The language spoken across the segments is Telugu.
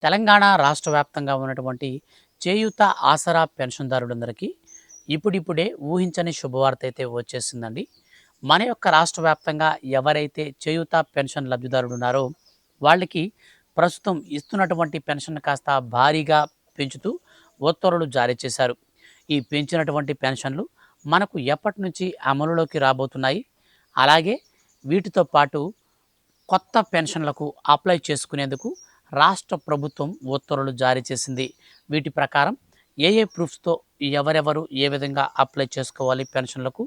తెలంగాణ రాష్ట్ర వ్యాప్తంగా ఉన్నటువంటి చేయూత ఆసరా పెన్షన్దారులందరికీ ఇప్పుడిప్పుడే ఊహించని శుభవార్త అయితే వచ్చేసిందండి. మన యొక్క రాష్ట్ర వ్యాప్తంగా ఎవరైతే చేయూత పెన్షన్ లబ్ధిదారులు ఉన్నారో వాళ్ళకి ప్రస్తుతం ఇస్తున్నటువంటి పెన్షన్ కాస్త భారీగా పెంచుతూ ఉత్తర్వులు జారీ చేశారు. ఈ పెంచినటువంటి పెన్షన్లు మనకు ఎప్పటి నుంచి అమలులోకి రాబోతున్నాయి, అలాగే వీటితో పాటు కొత్త పెన్షన్లకు అప్లై చేసుకునేందుకు రాష్ట్ర ప్రభుత్వం ఉత్తర్వులు జారీ చేసింది. వీటి ప్రకారం ఏ ఏ ప్రూఫ్స్తో ఎవరెవరు ఏ విధంగా అప్లై చేసుకోవాలి పెన్షన్లకు,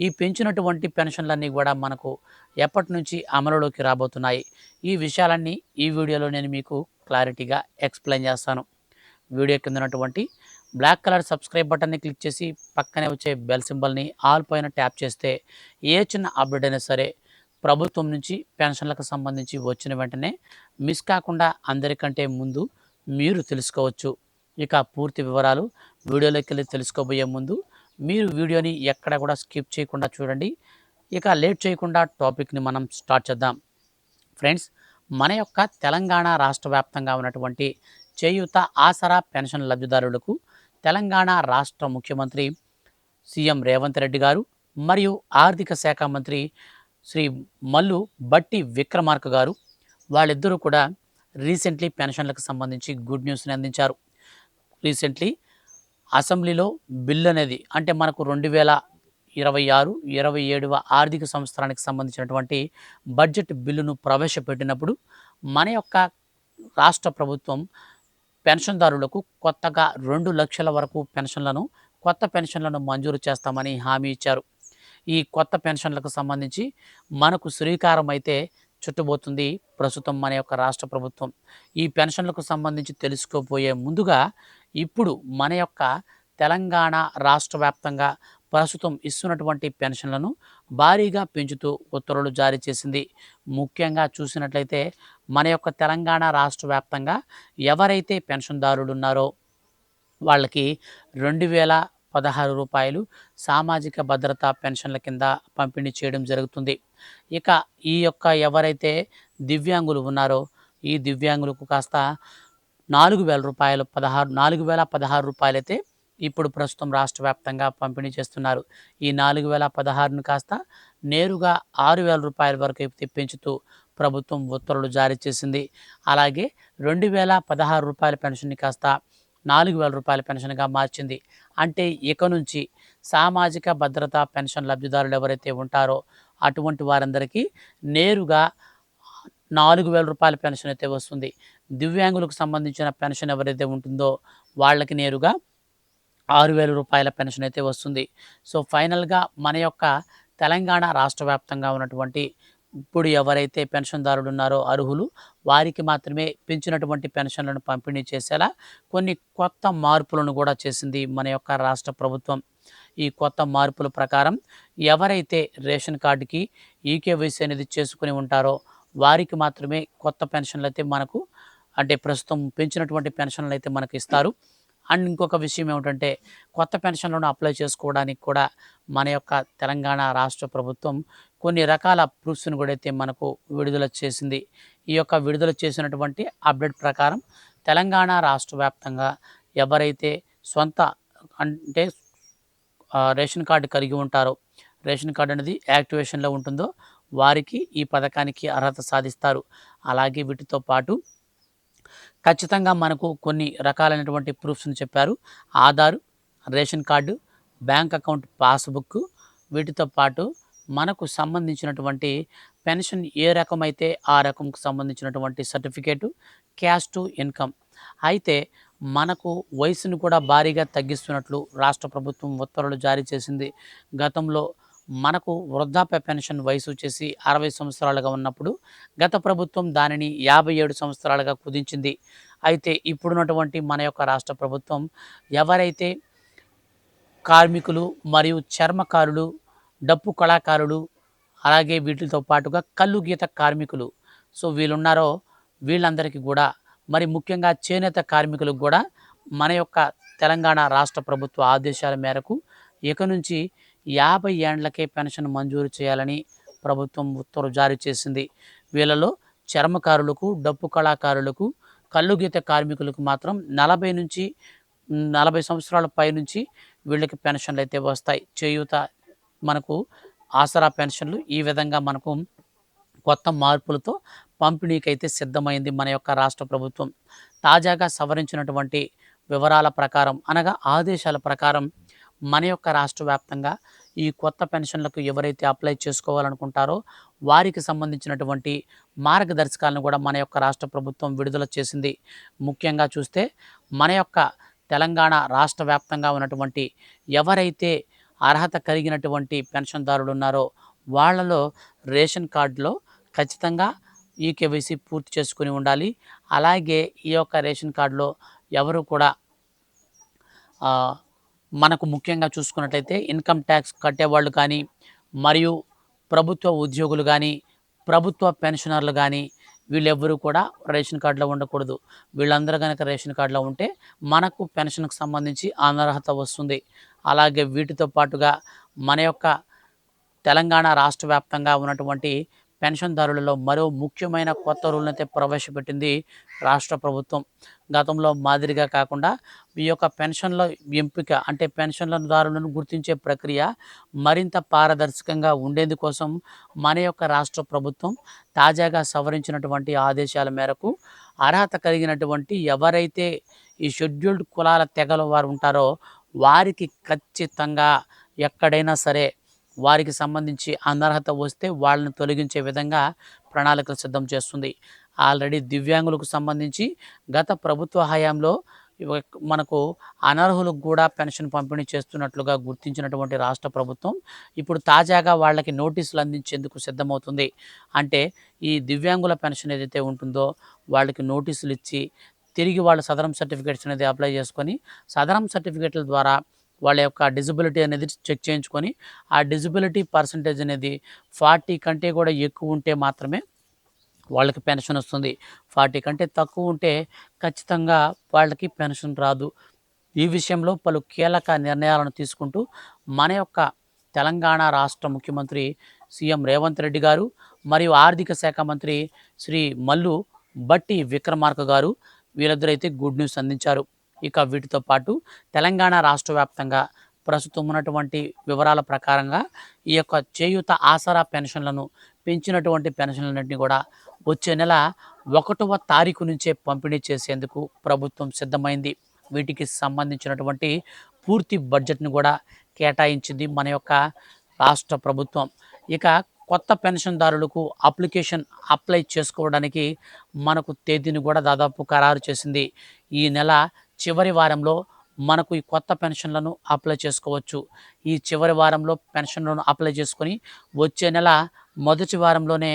ఈ పెంచినటువంటి పెన్షన్లన్నీ కూడా మనకు ఎప్పటి నుంచి అమలులోకి రాబోతున్నాయి, ఈ విషయాలన్నీ ఈ వీడియోలో నేను మీకు క్లారిటీగా ఎక్స్ప్లెయిన్ చేస్తాను. వీడియో కింద ఉన్నటువంటి బ్లాక్ కలర్ సబ్స్క్రైబ్ బటన్ని క్లిక్ చేసి పక్కనే వచ్చే బెల్ సింబల్ని ఆల్ పైన ట్యాప్ చేస్తే ఏ చిన్న అప్డేట్ అయినా సరే ప్రభుత్వం నుంచి పెన్షన్లకు సంబంధించి వచ్చిన వెంటనే మిస్ కాకుండా అందరికంటే ముందు మీరు తెలుసుకోవచ్చు. ఇక పూర్తి వివరాలు వీడియోలోకి వెళ్ళి తెలుసుకోబోయే ముందు మీరు వీడియోని ఎక్కడ కూడా స్కిప్ చేయకుండా చూడండి. ఇక లేట్ చేయకుండా టాపిక్ని మనం స్టార్ట్ చేద్దాం. ఫ్రెండ్స్, మన యొక్క తెలంగాణ రాష్ట్ర వ్యాప్తంగా ఉన్నటువంటి చేయూత ఆసరా పెన్షన్ లబ్ధిదారులకు తెలంగాణ రాష్ట్ర ముఖ్యమంత్రి సీఎం రేవంత్ రెడ్డి గారు మరియు ఆర్థిక శాఖ మంత్రి శ్రీ మల్లు బట్టి విక్రమార్క గారు వాళ్ళిద్దరూ కూడా రీసెంట్లీ పెన్షన్లకు సంబంధించి గుడ్ న్యూస్ని అందించారు. రీసెంట్లీ అసెంబ్లీలో బిల్ అనేది అంటే మనకు 2026-27వ ఆర్థిక సంవత్సరానికి సంబంధించినటువంటి బడ్జెట్ బిల్లును ప్రవేశపెట్టినప్పుడు మన యొక్క రాష్ట్ర ప్రభుత్వం పెన్షన్దారులకు కొత్తగా 2 లక్షల వరకు కొత్త పెన్షన్లను మంజూరు చేస్తామని హామీ ఇచ్చారు. ఈ కొత్త పెన్షన్లకు సంబంధించి మనకు శ్రీకారం అయితే చుట్టబోతుంది ప్రస్తుతం మన యొక్క రాష్ట్ర ప్రభుత్వం. ఈ పెన్షన్లకు సంబంధించి తెలుసుకోబోయే ముందుగా ఇప్పుడు మన యొక్క తెలంగాణ రాష్ట్ర వ్యాప్తంగా ప్రస్తుతం ఇస్తున్నటువంటి పెన్షన్లను భారీగా పెంచుతూ ఉత్తర్వులు జారీ చేసింది. ముఖ్యంగా చూసినట్లయితే మన యొక్క తెలంగాణ రాష్ట్ర వ్యాప్తంగా ఎవరైతే పెన్షన్దారులు ఉన్నారో వాళ్ళకి 2016 రూపాయలు సామాజిక భద్రతా పెన్షన్ల కింద పంపిణీ చేయడం జరుగుతుంది. ఇక ఈ యొక్క ఎవరైతే దివ్యాంగులు ఉన్నారో ఈ దివ్యాంగులకు కాస్త 4016 రూపాయలైతే ఇప్పుడు ప్రస్తుతం రాష్ట్ర వ్యాప్తంగా పంపిణీ చేస్తున్నారు. ఈ 4016ను కాస్త నేరుగా 6000 రూపాయల వరకు అయితే పెంచుతూ ప్రభుత్వం ఉత్తర్వులు జారీ చేసింది. అలాగే 2016 రూపాయల పెన్షన్ని కాస్త 4000 రూపాయల పెన్షన్గా మార్చింది. అంటే ఇక నుంచి సామాజిక భద్రతా పెన్షన్ లబ్ధిదారులు ఎవరైతే ఉంటారో అటువంటి వారందరికీ నేరుగా 4000 రూపాయల పెన్షన్ అయితే వస్తుంది. దివ్యాంగులకు సంబంధించిన పెన్షన్ ఎవరైతే ఉంటుందో వాళ్ళకి నేరుగా 6000 రూపాయల పెన్షన్ అయితే వస్తుంది. సో ఫైనల్గా మన యొక్క తెలంగాణ రాష్ట్ర వ్యాప్తంగా ఉన్నటువంటి ఇప్పుడు ఎవరైతే పెన్షన్దారులు ఉన్నారో అర్హులు వారికి మాత్రమే పెంచినటువంటి పెన్షన్లను పంపిణీ చేసేలా కొన్ని కొత్త మార్పులను కూడా చేసింది మన యొక్క రాష్ట్ర ప్రభుత్వం. ఈ కొత్త మార్పుల ప్రకారం ఎవరైతే రేషన్ కార్డుకి ఈకేవైసీ అనేది చేసుకుని ఉంటారో వారికి మాత్రమే కొత్త పెన్షన్లు అయితే మనకు అంటే ప్రస్తుతం పెంచినటువంటి పెన్షన్లు అయితే మనకు ఇస్తారు. అండ్ ఇంకొక విషయం ఏమిటంటే కొత్త పెన్షన్లను అప్లై చేసుకోవడానికి కూడా మన యొక్క తెలంగాణ రాష్ట్ర ప్రభుత్వం కొన్ని రకాల ప్రూఫ్స్ను కూడా అయితే మనకు విడుదల చేసింది. ఈ యొక్క విడుదల చేసినటువంటి అప్డేట్ ప్రకారం తెలంగాణ రాష్ట్ర వ్యాప్తంగా ఎవరైతే సొంత అంటే రేషన్ కార్డు కలిగి ఉంటారో రేషన్ కార్డు అనేది యాక్టివేషన్లో ఉంటుందో వారికి ఈ పథకానికి అర్హత సాధిస్తారు. అలాగే వీటితో పాటు ఖచ్చితంగా మనకు కొన్ని రకాలైనటువంటి ప్రూఫ్స్ని చెప్పారు. Aadhaar, ration card, bank account passbook, వీటితో పాటు మనకు సంబంధించినటువంటి పెన్షన్ ఏ రకమైతే ఆ రకంకు సంబంధించినటువంటి సర్టిఫికేటు, క్యాస్ట్ ఇన్కమ్. అయితే మనకు వయసును కూడా భారీగా తగ్గిస్తున్నట్లు రాష్ట్ర ప్రభుత్వం ఉత్తర్వులు జారీ చేసింది. గతంలో మనకు వృద్ధాప్య పెన్షన్ వయసు వచ్చేసి 60 సంవత్సరాలుగా ఉన్నప్పుడు గత ప్రభుత్వం దానిని 57 సంవత్సరాలుగా కుదించింది. అయితే ఇప్పుడున్నటువంటి మన యొక్క రాష్ట్ర ప్రభుత్వం ఎవరైతే కార్మికులు మరియు చర్మకారులు, డప్పు కళాకారులు, అలాగే వీటితో పాటుగా కల్లు గీత కార్మికులు వీళ్ళున్నారో వీళ్ళందరికీ కూడా మరి ముఖ్యంగా చేనేత కార్మికులకు కూడా మన యొక్క తెలంగాణ రాష్ట్ర ప్రభుత్వ ఆదేశాల మేరకు ఇక నుంచి 50 ఏండ్లకే పెన్షన్ మంజూరు చేయాలని ప్రభుత్వం ఉత్తర్వు జారీ చేసింది. వీళ్ళలో చర్మకారులకు, డప్పు కళాకారులకు కల్లు గీత కార్మికులకు మాత్రం 40 సంవత్సరాల పైనుంచి వీళ్ళకి పెన్షన్‌లయితే వస్తాయి. చేయూత మనకు ఆసరా పెన్షన్‌లు ఈ విధంగా మనకు కొత్త మార్పులతో పంపిణీకైతే సిద్ధమైంది మన యొక్క రాష్ట్ర ప్రభుత్వం. తాజాగా సవరించినటువంటి వివరాల ప్రకారం అనగా ఆదేశాల ప్రకారం మన యొక్క రాష్ట్ర వ్యాప్తంగా ఈ కొత్త పెన్షన్లకు ఎవరైతే అప్లై చేసుకోవాలనుకుంటారో వారికి సంబంధించినటువంటి మార్గదర్శకాలను కూడా మన యొక్క రాష్ట్ర ప్రభుత్వం విడుదల చేసింది. ముఖ్యంగా చూస్తే మన యొక్క తెలంగాణ రాష్ట్ర వ్యాప్తంగా ఉన్నటువంటి ఎవరైతే అర్హత కలిగినటువంటి పెన్షన్దారులు ఉన్నారో వాళ్ళలో రేషన్ కార్డులో ఖచ్చితంగా ఈకేవైసీ పూర్తి చేసుకుని ఉండాలి. అలాగే ఈ యొక్క రేషన్ కార్డులో ఎవరు కూడా మనకు ముఖ్యంగా చూసుకున్నట్లయితే ఇన్కమ్ ట్యాక్స్ కట్టేవాళ్ళు కానీ, మరియు ప్రభుత్వ ఉద్యోగులు కానీ, ప్రభుత్వ పెన్షనర్లు కానీ వీళ్ళెవ్వరూ కూడా రేషన్ కార్డులో ఉండకూడదు. వీళ్ళందరూ కనుక రేషన్ కార్డులో ఉంటే మనకు పెన్షన్‌కు సంబంధించి అనర్హత వస్తుంది. అలాగే వీటితో పాటుగా మన యొక్క తెలంగాణ రాష్ట్ర వ్యాప్తంగా ఉన్నటువంటి పెన్షన్దారులలో మరో ముఖ్యమైన కొత్త రూల్‌నైతే ప్రవేశపెట్టింది రాష్ట్ర ప్రభుత్వం. గతంలో మాదిరిగా కాకుండా ఈ యొక్క పెన్షన్ల ఎంపిక అంటే పెన్షన్లదారులను గుర్తించే ప్రక్రియ మరింత పారదర్శకంగా ఉండేందుకోసం మన యొక్క రాష్ట్ర ప్రభుత్వం తాజాగా సవరించినటువంటి ఆదేశాల మేరకు అర్హత కలిగినటువంటి ఎవరైతే ఈ షెడ్యూల్డ్ కులాల తెగల వారు ఉంటారో వారికి ఖచ్చితంగా ఎక్కడైనా సరే వారికి సంబంధించి అనర్హత వస్తే వాళ్ళని తొలగించే విధంగా ప్రణాళికలు సిద్ధం చేస్తుంది. ఆల్రెడీ దివ్యాంగులకు సంబంధించి గత ప్రభుత్వ హయాంలో మనకు అనర్హులకు కూడా పెన్షన్ పంపిణీ చేస్తున్నట్లుగా గుర్తించినటువంటి రాష్ట్ర ప్రభుత్వం ఇప్పుడు తాజాగా వాళ్ళకి నోటీసులు అందించేందుకు సిద్ధమవుతుంది. అంటే ఈ దివ్యాంగుల పెన్షన్ ఏదైతే ఉంటుందో వాళ్ళకి నోటీసులు ఇచ్చి తిరిగి వాళ్ళ సదరం సర్టిఫికేట్స్ అనేది అప్లై చేసుకొని సదరం సర్టిఫికేట్ల ద్వారా వాళ్ళ యొక్క డిజబిలిటీ అనేది చెక్ చేయించుకొని ఆ డిజబిలిటీ పర్సంటేజ్ అనేది 40 కంటే కూడా ఎక్కువ ఉంటే మాత్రమే వాళ్ళకి పెన్షన్ వస్తుంది. 40 కంటే తక్కువ ఉంటే ఖచ్చితంగా వాళ్ళకి పెన్షన్ రాదు. ఈ విషయంలో పలు కీలక నిర్ణయాలను తీసుకుంటూ మన యొక్క తెలంగాణ రాష్ట్ర ముఖ్యమంత్రి సీఎం రేవంత్ రెడ్డి గారు మరియు ఆర్థిక శాఖ మంత్రి శ్రీ మల్లు బట్టి విక్రమార్క గారు వీళ్ళిద్దరూ అయితే గుడ్ న్యూస్ అందించారు. ఇక వీటితో పాటు తెలంగాణ రాష్ట్ర వ్యాప్తంగా ప్రస్తుతం ఉన్నటువంటి వివరాల ప్రకారంగా ఈ యొక్క చేయూత ఆసరా పెన్షన్లను పెంచినటువంటి పెన్షన్లన్నింటినీ కూడా వచ్చే నెల 1వ తారీఖు నుంచే పంపిణీ చేసేందుకు ప్రభుత్వం సిద్ధమైంది. వీటికి సంబంధించినటువంటి పూర్తి బడ్జెట్ను కూడా కేటాయించింది మన యొక్క రాష్ట్ర ప్రభుత్వం. ఇక కొత్త పెన్షన్దారులకు అప్లై చేసుకోవడానికి మనకు తేదీని కూడా దాదాపు ఖరారు చేసింది. ఈ నెల చివరి వారంలో మనకు ఈ కొత్త పెన్షన్లను అప్లై చేసుకోవచ్చు. ఈ చివరి వారంలో పెన్షన్లను అప్లై చేసుకొని వచ్చే నెల మొదటి వారంలోనే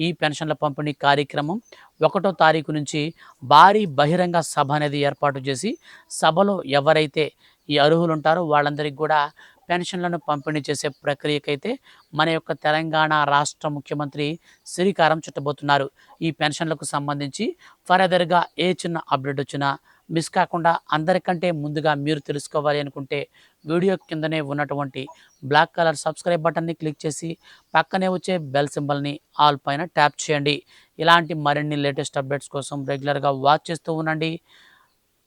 ఈ పెన్షన్ల పంపిణీ కార్యక్రమం 1వ తారీఖు నుంచి భారీ బహిరంగ సభ అనేది ఏర్పాటు చేసి సభలో ఎవరైతే ఈ అర్హులు ఉంటారో వాళ్ళందరికీ కూడా పెన్షన్లను పంపిణీ చేసే ప్రక్రియకైతే మన యొక్క తెలంగాణ రాష్ట్ర ముఖ్యమంత్రి శ్రీకారం చుట్టబోతున్నారు. ఈ పెన్షన్లకు సంబంధించి ఫర్దర్గా ఏ చిన్న అప్డేట్ వచ్చినా మిస్ కాకుండా అందరికంటే ముందుగా మీరు తెలుసుకోవాలి అనుకుంటే వీడియో కిందనే ఉన్నటువంటి బ్లాక్ కలర్ సబ్స్క్రైబ్ బటన్ని క్లిక్ చేసి పక్కనే వచ్చే బెల్ సింబల్ని ఆల్ పైన ట్యాప్ చేయండి. ఇలాంటి మరిన్ని లేటెస్ట్ అప్డేట్స్ కోసం రెగ్యులర్గా వాచ్ చేస్తూ ఉండండి.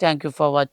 Thank you for watching.